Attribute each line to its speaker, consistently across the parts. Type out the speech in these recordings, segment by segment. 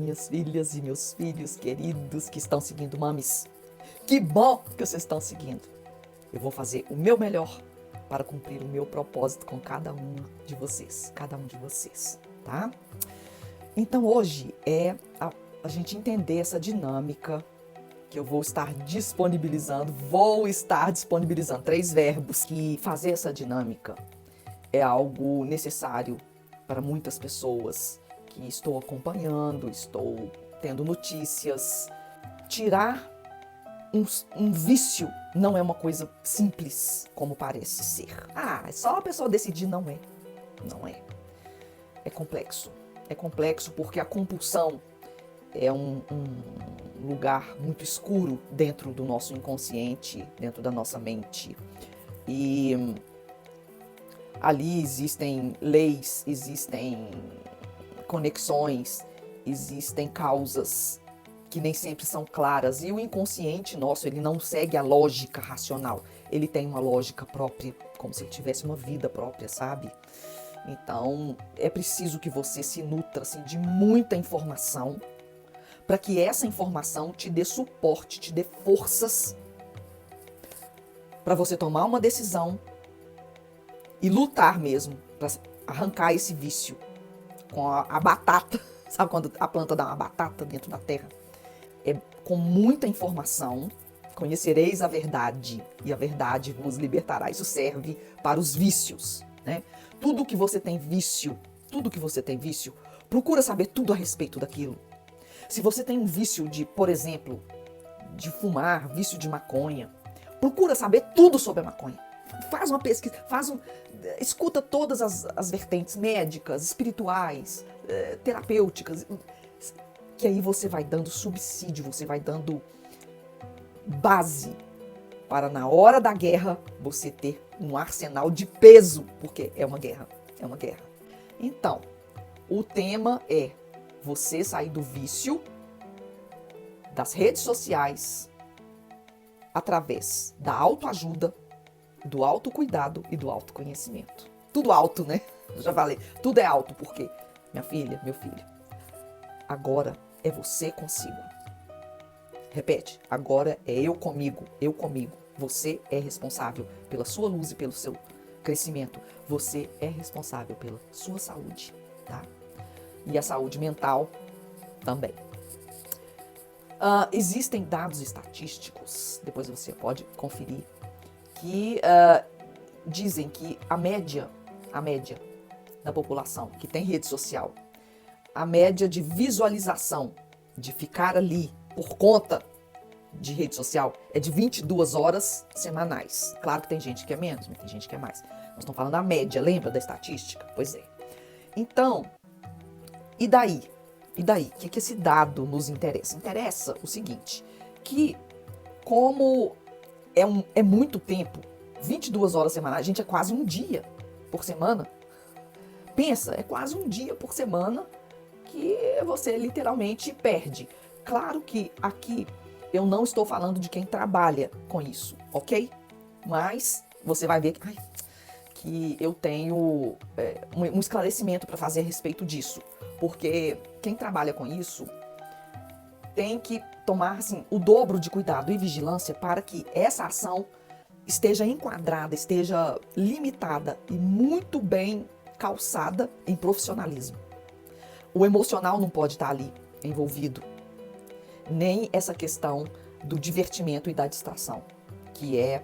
Speaker 1: minhas filhas e meus filhos queridos que estão seguindo Mamis. Que bom que vocês estão seguindo. Eu vou fazer o meu melhor para cumprir o meu propósito com cada um de vocês, tá? Então hoje é a gente entender essa dinâmica que eu vou estar disponibilizando 3 verbos que fazer essa dinâmica é algo necessário para muitas pessoas que estou acompanhando, estou tendo notícias. Tirar um vício não é uma coisa simples como parece ser. É só a pessoa decidir. Não é. É complexo. É complexo porque a compulsão é um lugar muito escuro dentro do nosso inconsciente, dentro da nossa mente. E ali existem leis, existem conexões, existem causas que nem sempre são claras. E o inconsciente nosso, ele não segue a lógica racional. Ele tem uma lógica própria, como se ele tivesse uma vida própria, sabe? Então, é preciso que você se nutra assim, de muita informação, para que essa informação te dê suporte, te dê forças para você tomar uma decisão e lutar mesmo para arrancar esse vício com a batata. Sabe quando a planta dá uma batata dentro da terra? É com muita informação. Conhecereis a verdade e a verdade vos libertará. Isso serve para os vícios, né? Tudo que você tem vício, procura saber tudo a respeito daquilo. Se você tem um vício de, por exemplo, de fumar, vício de maconha, procura saber tudo sobre a maconha. Faz uma pesquisa, escuta todas as vertentes médicas, espirituais, terapêuticas, que aí você vai dando subsídio, você vai dando base para na hora da guerra você ter um arsenal de peso, porque é uma guerra. Então, o tema é você sair do vício das redes sociais através da autoajuda, do autocuidado e do autoconhecimento. Tudo alto, né? Eu já falei, tudo é alto, porque, minha filha, meu filho, agora é você consigo. Repete, agora é eu comigo. Você é responsável pela sua luz e pelo seu crescimento. Você é responsável pela sua saúde, tá? E a saúde mental também. Existem dados estatísticos, depois você pode conferir, que dizem que a média da população que tem rede social, a média de visualização, de ficar ali por conta de rede social, é de 22 horas semanais. Claro que tem gente que é menos, mas tem gente que é mais. Nós estamos falando da média, lembra da estatística? Pois é. Então, e daí? O que esse dado nos interessa? Interessa o seguinte, que como é muito tempo, 22 horas semanais, gente, é quase um dia por semana. Pensa, é quase um dia por semana que você literalmente perde. Claro que aqui eu não estou falando de quem trabalha com isso, ok? Mas você vai ver que eu tenho um esclarecimento para fazer a respeito disso. Porque quem trabalha com isso tem que tomar assim, o dobro de cuidado e vigilância para que essa ação esteja enquadrada, esteja limitada e muito bem calçada em profissionalismo. O emocional não pode estar ali envolvido, nem essa questão do divertimento e da distração, que é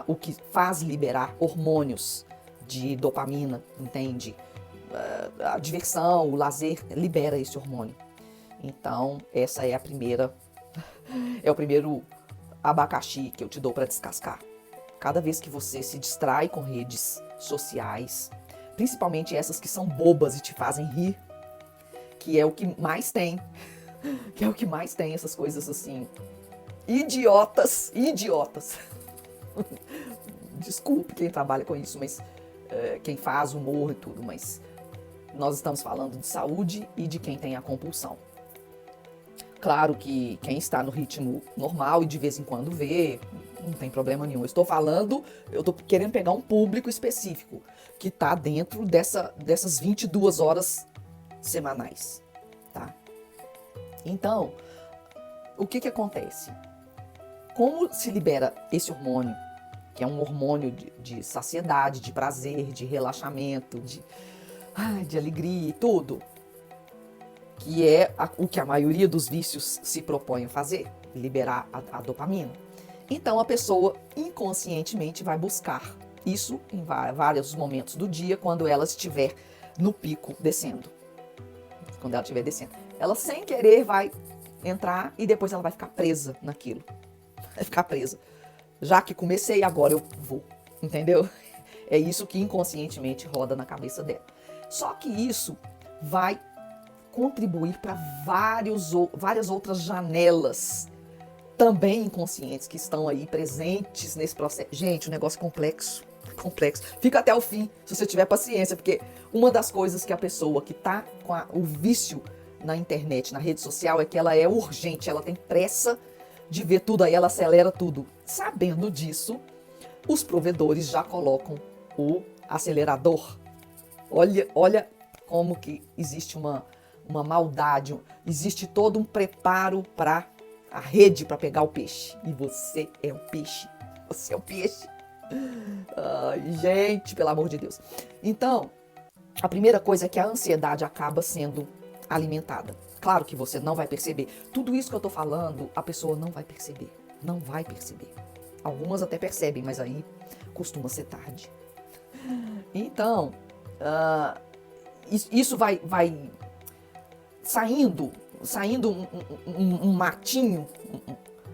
Speaker 1: o que faz liberar hormônios de dopamina, entende? A diversão, o lazer libera esse hormônio. Então, essa é o primeiro abacaxi que eu te dou para descascar. Cada vez que você se distrai com redes sociais, principalmente essas que são bobas e te fazem rir, que é o que mais tem, essas coisas assim, idiotas. Desculpe quem trabalha com isso, mas quem faz humor e tudo, mas nós estamos falando de saúde e de quem tem a compulsão. Claro que quem está no ritmo normal e de vez em quando vê, não tem problema nenhum. Eu estou querendo pegar um público específico que está dentro dessas 22 horas semanais, tá? Então, o que acontece? Como se libera esse hormônio, que é um hormônio de saciedade, de prazer, de relaxamento, de alegria e tudo, que é o que a maioria dos vícios se propõe a fazer, liberar a dopamina. Então a pessoa inconscientemente vai buscar isso em vários momentos do dia, quando ela estiver no pico descendo. Quando ela estiver descendo. Ela sem querer vai entrar e depois ela vai ficar presa naquilo. Vai ficar presa. Já que comecei, agora eu vou. Entendeu? É isso que inconscientemente roda na cabeça dela. Só que isso vai contribuir para várias outras janelas também inconscientes que estão aí presentes nesse processo. Gente, o negócio é complexo. Complexo. Fica até o fim, se você tiver paciência, porque uma das coisas que a pessoa que está com o vício na internet, na rede social, é que ela é urgente, ela tem pressa de ver tudo, aí ela acelera tudo. Sabendo disso, os provedores já colocam o acelerador. Olha como que existe uma maldade, existe todo um preparo para a rede para pegar o peixe. E você é o peixe. Você é o peixe. Ai, gente, pelo amor de Deus. Então, a primeira coisa é que a ansiedade acaba sendo alimentada. Claro que você não vai perceber. Tudo isso que eu tô falando, a pessoa não vai perceber. Não vai perceber. Algumas até percebem, mas aí costuma ser tarde. Então, isso vai saindo um matinho,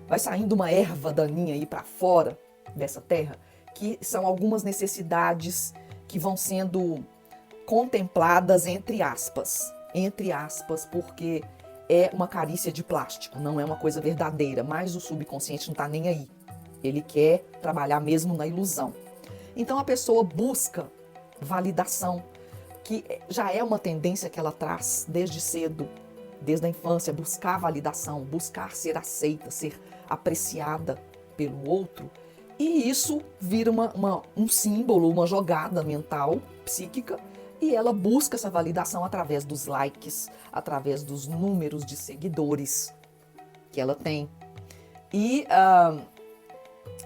Speaker 1: vai saindo uma erva daninha aí para fora dessa terra, que são algumas necessidades que vão sendo contempladas entre aspas, porque é uma carícia de plástico, não é uma coisa verdadeira, mas o subconsciente não está nem aí. Ele quer trabalhar mesmo na ilusão. Então a pessoa busca validação, que já é uma tendência que ela traz desde cedo, desde a infância, buscar validação, buscar ser aceita, ser apreciada pelo outro. E isso vira um símbolo, uma jogada mental, psíquica, e ela busca essa validação através dos likes, através dos números de seguidores que ela tem. E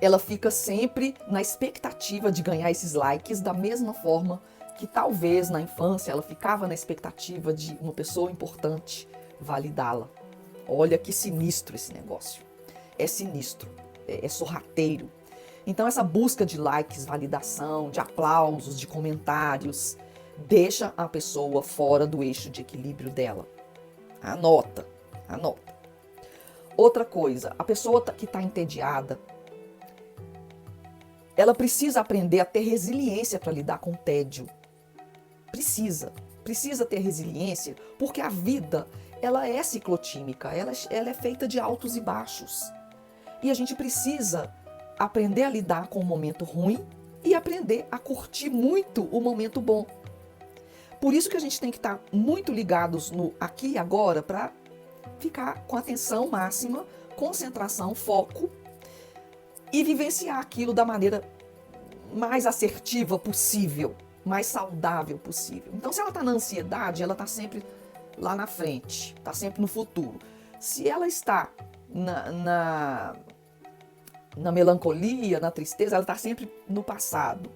Speaker 1: ela fica sempre na expectativa de ganhar esses likes, da mesma forma que talvez na infância ela ficava na expectativa de uma pessoa importante validá-la. Olha que sinistro esse negócio. É sinistro, é sorrateiro. Então essa busca de likes, validação, de aplausos, de comentários, deixa a pessoa fora do eixo de equilíbrio dela. Anota. Outra coisa, a pessoa que está entediada, ela precisa aprender a ter resiliência para lidar com o tédio. Precisa ter resiliência, porque a vida, ela é ciclotímica, ela é feita de altos e baixos. E a gente precisa aprender a lidar com o momento ruim e aprender a curtir muito o momento bom. Por isso que a gente tem que estar muito ligados no aqui e agora para ficar com atenção máxima, concentração, foco e vivenciar aquilo da maneira mais assertiva possível, mais saudável possível. Então, se ela está na ansiedade, ela está sempre lá na frente, está sempre no futuro. Se ela está na melancolia, na tristeza, ela está sempre no passado.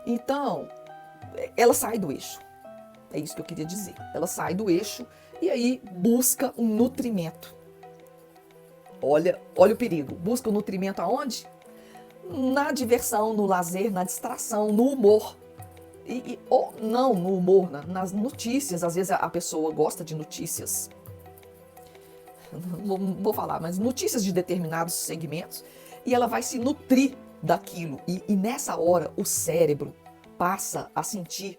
Speaker 1: Então, ela sai do eixo. É isso que eu queria dizer. Ela sai do eixo e aí busca um nutrimento. Olha o perigo. Busca o nutrimento aonde? Na diversão, no lazer, na distração, no humor. Ou não no humor, nas notícias. Às vezes a pessoa gosta de notícias. Não vou falar, mas notícias de determinados segmentos. E ela vai se nutrir daquilo. E nessa hora o cérebro passa a sentir...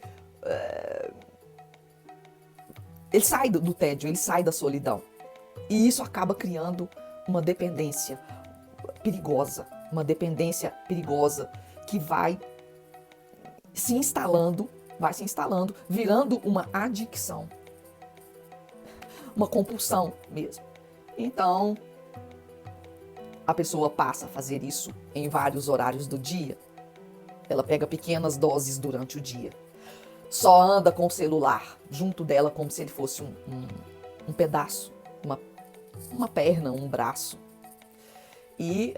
Speaker 1: ele sai do tédio, ele sai da solidão. E isso acaba criando uma dependência perigosa. Uma dependência perigosa que vai se instalando, virando uma adicção. Uma compulsão mesmo. Então, a pessoa passa a fazer isso em vários horários do dia. Ela pega pequenas doses durante o dia. Só anda com o celular junto dela como se ele fosse um pedaço uma, uma perna, um braço. E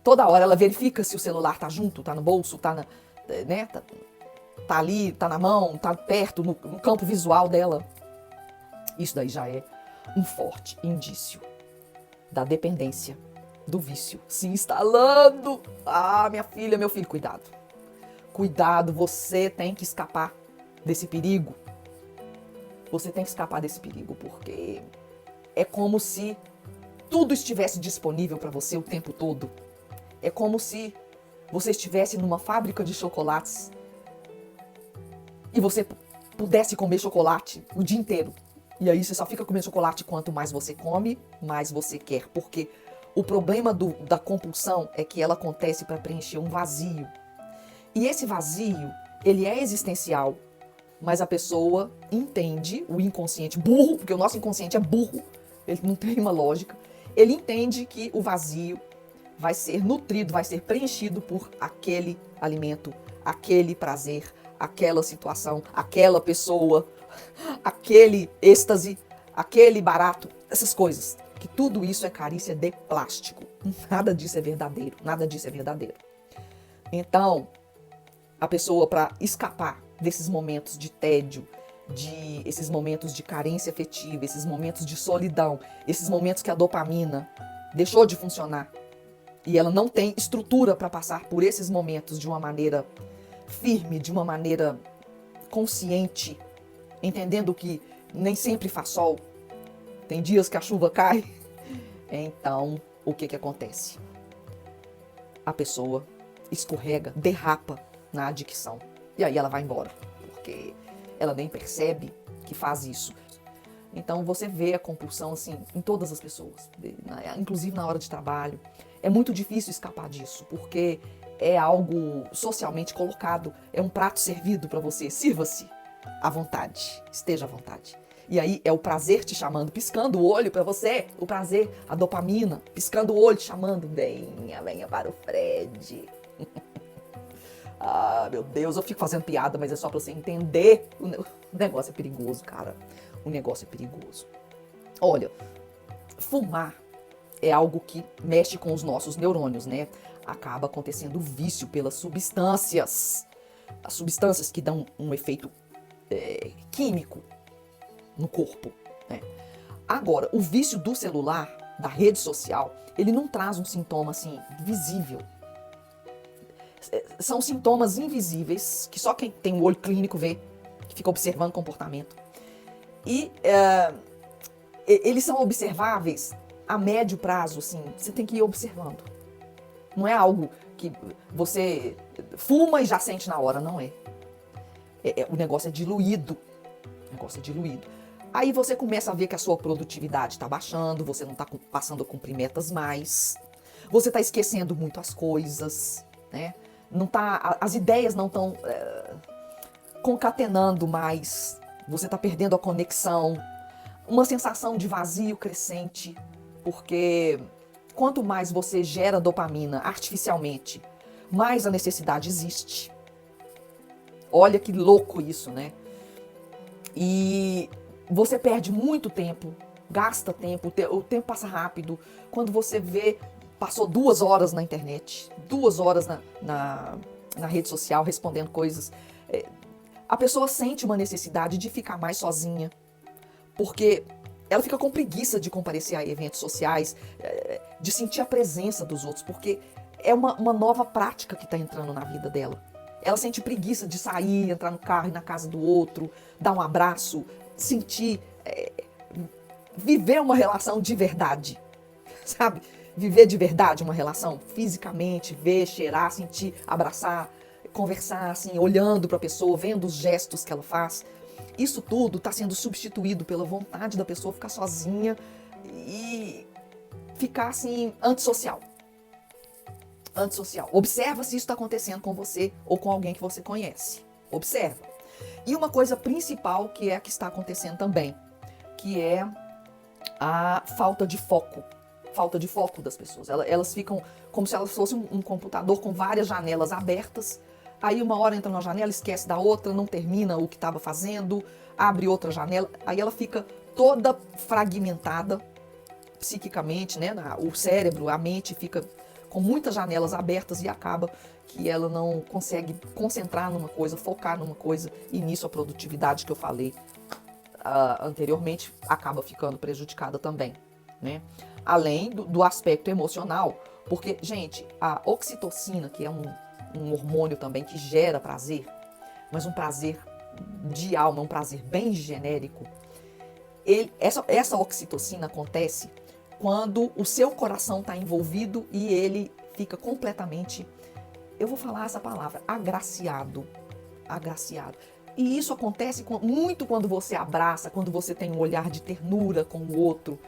Speaker 1: toda hora ela verifica se o celular tá junto, tá no bolso, tá ali, tá na mão, tá perto, no campo visual dela. Isso daí já é um forte indício da dependência, do vício se instalando. Ah, minha filha, meu filho, cuidado. Cuidado, você tem que escapar desse perigo. Você tem que escapar desse perigo, porque é como se tudo estivesse disponível para você o tempo todo. É como se você estivesse numa fábrica de chocolates e você pudesse comer chocolate o dia inteiro. E aí você só fica comendo chocolate, quanto mais você come, mais você quer. Porque o problema da compulsão é que ela acontece para preencher um vazio. E esse vazio, ele é existencial, mas a pessoa entende, o inconsciente burro, porque o nosso inconsciente é burro, ele não tem uma lógica, ele entende que o vazio vai ser nutrido, vai ser preenchido por aquele alimento, aquele prazer, aquela situação, aquela pessoa, aquele êxtase, aquele barato, essas coisas. Que tudo isso é carícia de plástico. Nada disso é verdadeiro, nada disso é verdadeiro. Então, a pessoa, para escapar desses momentos de tédio, esses momentos de carência afetiva, esses momentos de solidão, esses momentos que a dopamina deixou de funcionar e ela não tem estrutura para passar por esses momentos de uma maneira firme, de uma maneira consciente, entendendo que nem sempre faz sol, tem dias que a chuva cai. Então, o que acontece? A pessoa escorrega, derrapa na adicção. E aí ela vai embora, porque ela nem percebe que faz isso. Então você vê a compulsão assim em todas as pessoas, inclusive na hora de trabalho. É muito difícil escapar disso, porque é algo socialmente colocado, é um prato servido para você. Sirva-se à vontade, esteja à vontade. E aí é o prazer te chamando, piscando o olho para você, o prazer, a dopamina, piscando o olho, te chamando. Venha para o Fred. Ah, meu Deus, eu fico fazendo piada, mas é só pra você entender. O negócio é perigoso, cara. O negócio é perigoso. Olha, fumar é algo que mexe com os nossos neurônios, né? Acaba acontecendo vício pelas substâncias. As substâncias que dão um efeito químico no corpo, né? Agora, o vício do celular, da rede social, ele não traz um sintoma assim visível. São sintomas invisíveis, que só quem tem o olho clínico vê, que fica observando o comportamento. E eles são observáveis a médio prazo, assim, você tem que ir observando. Não é algo que você fuma e já sente na hora, não é. O negócio é diluído. O negócio é diluído. Aí você começa a ver que a sua produtividade está baixando, você não está passando a cumprir metas mais, você está esquecendo muito as coisas, né? Não tá, as ideias não estão concatenando mais, você está perdendo a conexão, uma sensação de vazio crescente, porque quanto mais você gera dopamina artificialmente, mais a necessidade existe. Olha que louco isso, né? E você perde muito tempo, gasta tempo, o tempo passa rápido. Quando você vê, passou 2 horas na internet, 2 horas na rede social respondendo coisas. A pessoa sente uma necessidade de ficar mais sozinha, porque ela fica com preguiça de comparecer a eventos sociais, de sentir a presença dos outros, porque é uma nova prática que está entrando na vida dela. Ela sente preguiça de sair, entrar no carro, ir na casa do outro, dar um abraço, sentir, viver uma relação de verdade, sabe? Viver de verdade uma relação, fisicamente, ver, cheirar, sentir, abraçar, conversar, assim, olhando para a pessoa, vendo os gestos que ela faz. Isso tudo está sendo substituído pela vontade da pessoa ficar sozinha e ficar, assim, antissocial. Antissocial. Observa se isso está acontecendo com você ou com alguém que você conhece. Observa. E uma coisa principal que é a que está acontecendo também, que é a falta de foco. Falta de foco das pessoas. Elas ficam como se elas fossem um computador com várias janelas abertas. Aí uma hora entra numa janela, esquece da outra, não termina o que estava fazendo, abre outra janela. Aí ela fica toda fragmentada psiquicamente, né? O cérebro, a mente fica com muitas janelas abertas e acaba que ela não consegue concentrar numa coisa, focar numa coisa, e nisso a produtividade que eu falei anteriormente acaba ficando prejudicada também, né? Além do aspecto emocional, porque, gente, a oxitocina, que é um hormônio também que gera prazer, mas um prazer de alma, um prazer bem genérico, essa oxitocina acontece quando o seu coração está envolvido e ele fica completamente, eu vou falar essa palavra, agraciado. Agraciado. E isso acontece muito quando você abraça, quando você tem um olhar de ternura com o outro,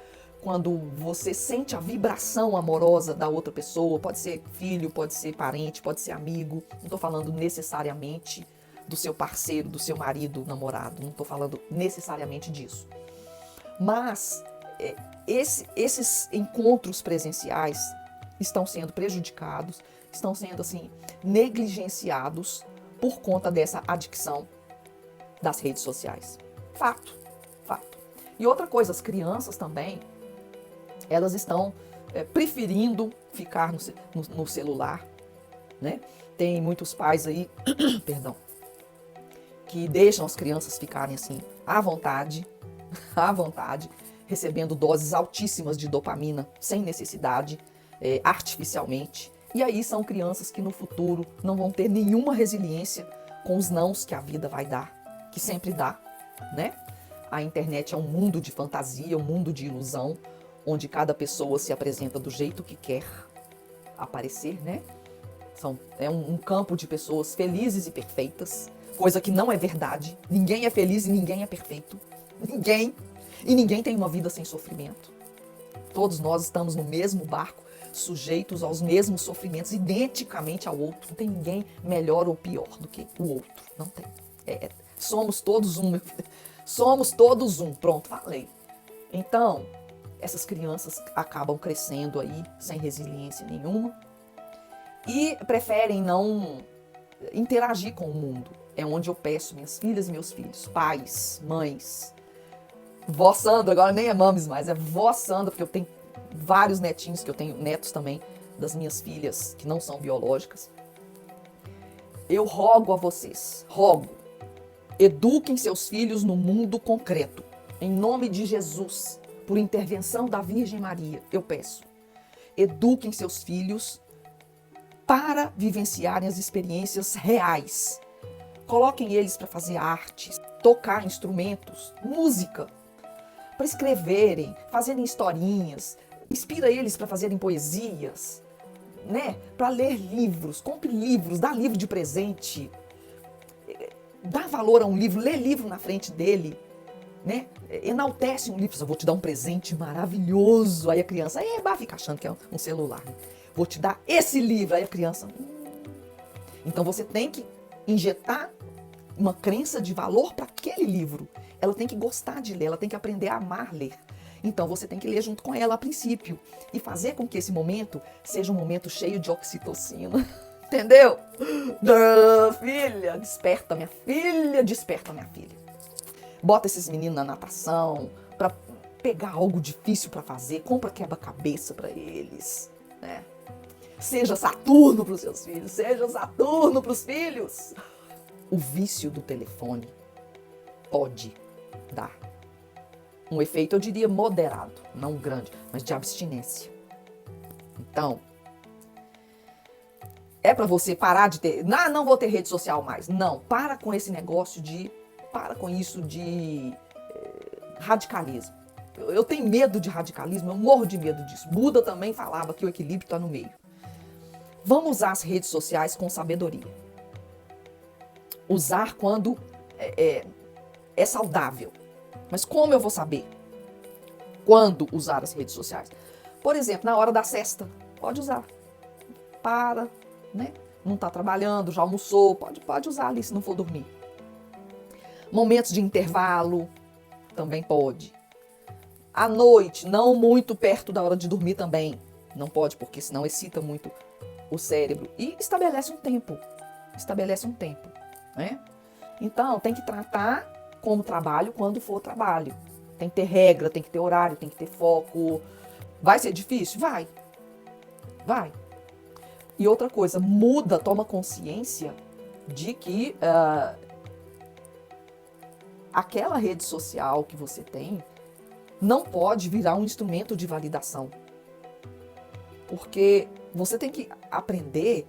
Speaker 1: quando você sente a vibração amorosa da outra pessoa, pode ser filho, pode ser parente, pode ser amigo, não estou falando necessariamente do seu parceiro, do seu marido, namorado, não estou falando necessariamente disso. Mas esses encontros presenciais estão sendo prejudicados, estão sendo assim negligenciados por conta dessa adicção das redes sociais. Fato, fato. E outra coisa, as crianças também, elas estão preferindo ficar no celular, né? Tem muitos pais aí, perdão, que deixam as crianças ficarem assim à vontade, recebendo doses altíssimas de dopamina sem necessidade, artificialmente. E aí são crianças que no futuro não vão ter nenhuma resiliência com os nãos que a vida vai dar, que sempre dá, né? A internet é um mundo de fantasia, um mundo de ilusão, onde cada pessoa se apresenta do jeito que quer aparecer, né? É um campo de pessoas felizes e perfeitas, coisa que não é verdade. Ninguém é feliz e ninguém é perfeito. Ninguém. E ninguém tem uma vida sem sofrimento. Todos nós estamos no mesmo barco, sujeitos aos mesmos sofrimentos, identicamente ao outro. Não tem ninguém melhor ou pior do que o outro. Não tem. Somos todos um, meu filho. Somos todos um. Pronto, falei. Então, essas crianças acabam crescendo aí sem resiliência nenhuma e preferem não interagir com o mundo. É onde eu peço, minhas filhas e meus filhos, pais, mães, vó Sandra, agora nem é mames mais, é vó Sandra, porque eu tenho vários netinhos, que eu tenho netos também das minhas filhas que não são biológicas. Eu rogo a vocês, eduquem seus filhos no mundo concreto, em nome de Jesus, por intervenção da Virgem Maria, eu peço. Eduquem seus filhos para vivenciarem as experiências reais. Coloquem eles para fazer artes, tocar instrumentos, música, para escreverem, fazerem historinhas, inspira eles para fazerem poesias, né? Para ler livros, compre livros, dá livro de presente, dá valor a um livro, lê livro na frente dele, né? Enaltece um livro, eu vou te dar um presente maravilhoso, aí a criança, fica achando que é um celular, né? Vou te dar esse livro, aí a criança, Então você tem que injetar uma crença de valor para aquele livro. Ela tem que gostar de ler, ela tem que aprender a amar ler. Então você tem que ler junto com ela a princípio e fazer com que esse momento seja um momento cheio de oxitocina. Entendeu? Filha, desperta minha filha, desperta minha filha. Bota esses meninos na natação para pegar algo difícil para fazer, compra quebra-cabeça para eles, né? Seja Saturno para os seus filhos, seja Saturno para os filhos. O vício do telefone pode dar um efeito, eu diria, moderado, não grande, mas de abstinência. Então, é para você parar de ter, não vou ter rede social mais. Não, para com esse negócio para com isso de radicalismo. Eu tenho medo de radicalismo, eu morro de medo disso. Buda também falava que o equilíbrio está no meio. Vamos usar as redes sociais com sabedoria. Usar quando é saudável. Mas como eu vou saber quando usar as redes sociais? Por exemplo, na hora da siesta, pode usar. Para, né? Não está trabalhando, já almoçou, pode usar ali se não for dormir. Momentos de intervalo, também pode. À noite, não muito perto da hora de dormir também. Não pode, porque senão excita muito o cérebro. E estabelece um tempo, né? Então, tem que tratar como trabalho quando for trabalho. Tem que ter regra, tem que ter horário, tem que ter foco. Vai ser difícil? Vai. Vai. E outra coisa, muda, toma consciência de que aquela rede social que você tem não pode virar um instrumento de validação. Porque você tem que aprender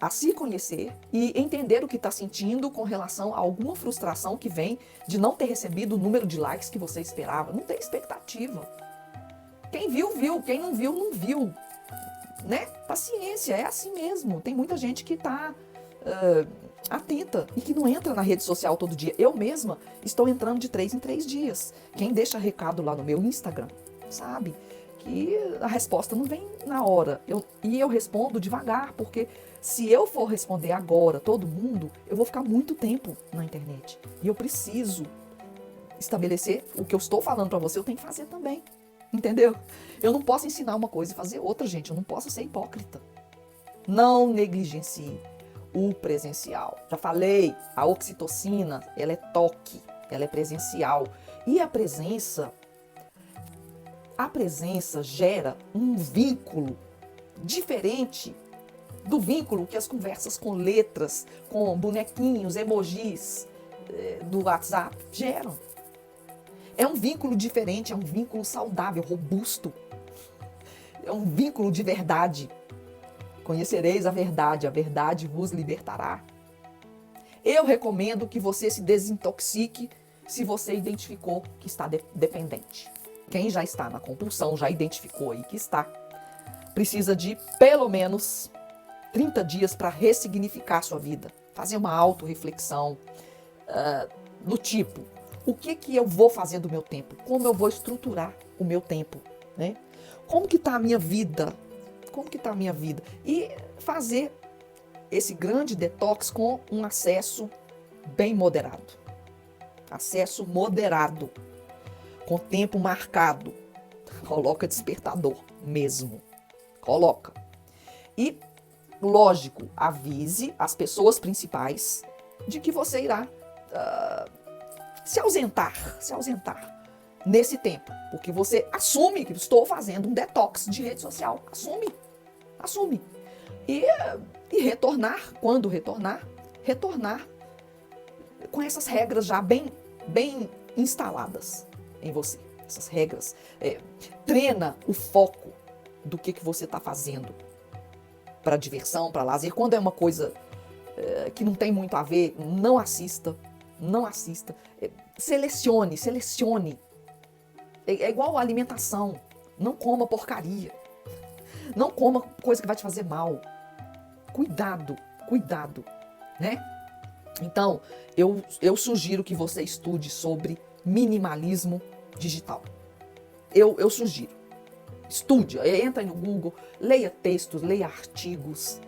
Speaker 1: a se conhecer e entender o que está sentindo com relação a alguma frustração que vem de não ter recebido o número de likes que você esperava. Não tem expectativa. Quem viu, viu. Quem não viu, não viu. Né? Paciência, é assim mesmo. Tem muita gente que está atenta e que não entra na rede social todo dia. Eu mesma estou entrando de 3 em 3 dias. Quem deixa recado lá no meu Instagram sabe que a resposta não vem na hora. Eu respondo devagar, porque se eu for responder agora todo mundo, eu vou ficar muito tempo na internet. E eu preciso estabelecer o que eu estou falando para você, eu tenho que fazer também. Entendeu? Eu não posso ensinar uma coisa e fazer outra, gente. Eu não posso ser hipócrita. Não negligencie o presencial. Já falei, a oxitocina, ela é toque, ela é presencial. E a presença gera um vínculo diferente do vínculo que as conversas com letras, com bonequinhos, emojis do WhatsApp geram. É um vínculo diferente, é um vínculo saudável, robusto. É um vínculo de verdade. Conhecereis a verdade vos libertará. Eu recomendo que você se desintoxique se você identificou que está dependente. Quem já está na compulsão, já identificou aí que está, precisa de pelo menos 30 dias para ressignificar a sua vida. Fazer uma autorreflexão do tipo, o que eu vou fazer do meu tempo? Como eu vou estruturar o meu tempo? Né? Como que está a minha vida? Como que está a minha vida? E fazer esse grande detox com um acesso bem moderado. Acesso moderado. Com tempo marcado. Coloca despertador mesmo. Coloca. E, lógico, avise as pessoas principais de que você irá se ausentar nesse tempo. Porque você assume que estou fazendo um detox de rede social. Assume. E retornar, quando retornar com essas regras já bem instaladas em você. Essas regras. Treina o foco do que você está fazendo para diversão, para lazer. Quando é uma coisa que não tem muito a ver, não assista. Selecione. É igual a alimentação. Não coma porcaria. Não coma coisa que vai te fazer mal. Cuidado, né? Então, eu sugiro que você estude sobre minimalismo digital. Eu sugiro. Estude, entra no Google, leia textos, leia artigos,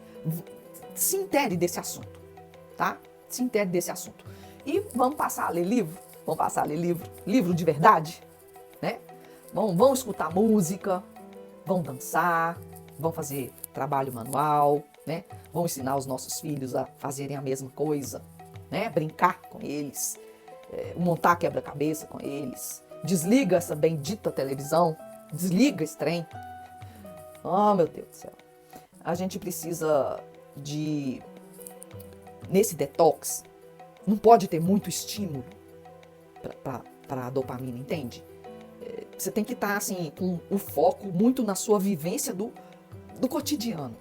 Speaker 1: se intere desse assunto, tá? Se intere desse assunto. E vamos passar a ler livro? Livro de verdade, né? Vão escutar música, vão dançar, vão fazer trabalho manual, né? Vão ensinar os nossos filhos a fazerem a mesma coisa, né? Brincar com eles, montar quebra-cabeça com eles. Desliga essa bendita televisão, desliga esse trem. Oh, meu Deus do céu. A gente precisa nesse detox, não pode ter muito estímulo para a dopamina, entende? Você tem que estar assim, com o foco muito na sua vivência do cotidiano,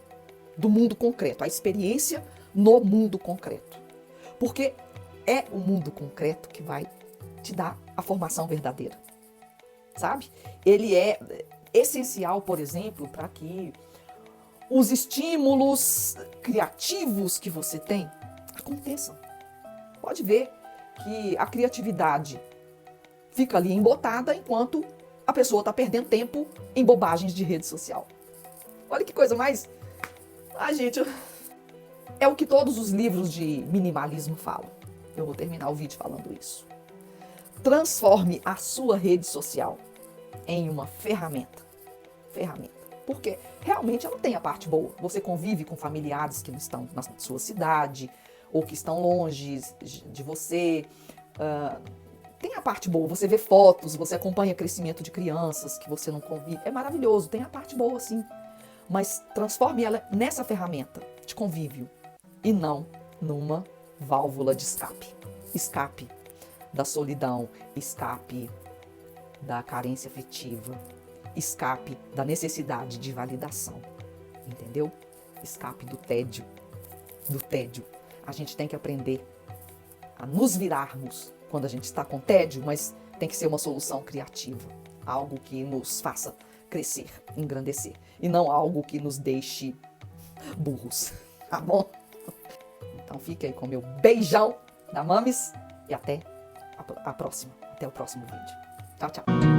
Speaker 1: do mundo concreto, a experiência no mundo concreto. Porque é o mundo concreto que vai te dar a formação verdadeira, sabe? Ele é essencial, por exemplo, para que os estímulos criativos que você tem aconteçam. Pode ver que a criatividade fica ali embotada enquanto a pessoa está perdendo tempo em bobagens de rede social. Olha que coisa mais... Ai, gente, é o que todos os livros de minimalismo falam. Eu vou terminar o vídeo falando isso. Transforme a sua rede social em uma ferramenta. Porque realmente ela tem a parte boa. Você convive com familiares que não estão na sua cidade ou que estão longe de você. Tem a parte boa, você vê fotos, você acompanha crescimento de crianças que você não convive. É maravilhoso, tem a parte boa sim. Mas transforme ela nessa ferramenta de convívio e não numa válvula de escape. Escape da solidão, escape da carência afetiva, escape da necessidade de validação, entendeu? Escape do tédio, A gente tem que aprender a nos virarmos quando a gente está com tédio, mas tem que ser uma solução criativa, algo que nos faça crescer, engrandecer, e não algo que nos deixe burros, tá bom? Então fique aí com o meu beijão da Mamis e até a próxima, até o próximo vídeo. Tchau, tchau.